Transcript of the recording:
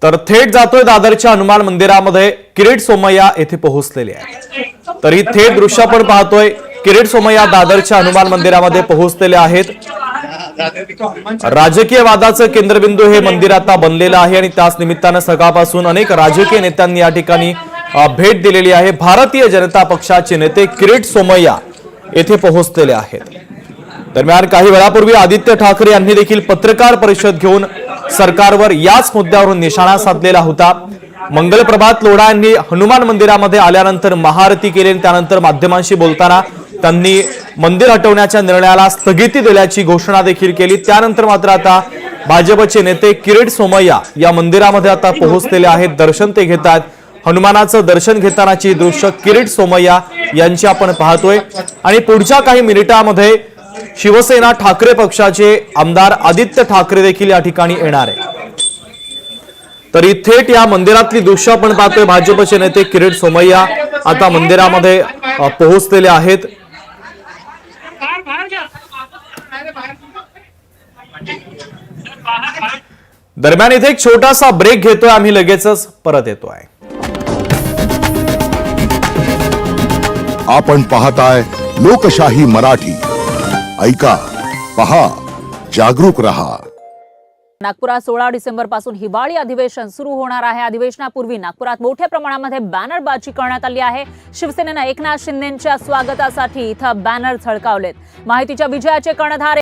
तर थेट जातोय दादरच्या हनुमान मंदिरामध्ये किरीट सोमय्या येथे पोहोचलेले आहेत। तर ही थेट दृश्य आपण पाहतोय, किरीट सोमय्या दादरच्या हनुमान मंदिरामध्ये पोहोचलेले आहेत। राजकीय वादाचं केंद्रबिंदू हे मंदिर आता बनलेलं आहे आणि त्याच निमित्तानं सकाळपासून अनेक राजकीय नेत्यांनी या ठिकाणी भेट दिलेली आहे। भारतीय जनता पक्षाचे नेते किरीट सोमय्या येथे पोहोचलेले आहेत। दरम्यान काही वेळापूर्वी आदित्य ठाकरे यांनी देखील पत्रकार परिषद घेऊन सरकारवर याच मुद्द्यावरून निशाणा साधलेला होता। मंगलप्रभात लोढा यांनी हनुमान मंदिरामध्ये आल्यानंतर महाआरती केली, त्यानंतर माध्यमांशी बोलताना त्यांनी मंदिर हटवण्याच्या निर्णयाला स्थगिती दिल्याची घोषणा देखील केली। त्यानंतर मात्र आता भाजपचे नेते किरीट सोमय्या या मंदिरामध्ये आता पोहोचलेले आहेत, दर्शन ते घेत आहेत। हनुमानाचं दर्शन घेतानाची दृश्य किरीट सोमय्या यांची आपण पाहतोय आणि पुढच्या काही मिनिटांमध्ये शिवसेना ठाकरे पक्षाचे आमदार आदित्य ठाकरे देखील या ठिकाणी येणार आहे। तर थेट या मंदिरातली दृश्य आपण पाहतोय, भाजपचे नेते किरीट सोमय्या आता मंदिरामध्ये पोहोचलेले आहेत। दरम्यान इथे एक छोटासा ब्रेक घेतोय आम्ही, लगेचच परत येतोय। आपण पाहताय लोकशाही मराठी। ऐका, पहा, जागरूक रहा। नागपुरात 16 डिसेंबर पासून हिवाळी अधिवेशन सुरू होणार आहे। अधिवेशनापूर्वी नागपुरात मोठ्या प्रमाणामध्ये बॅनरबाजी करण्यात आली आहे। शिवसेनेने एकनाथ शिंदेंच्या स्वागतासाठी इथं बॅनर झळकावलेत। माहितीच्या विजयाचे कर्णधार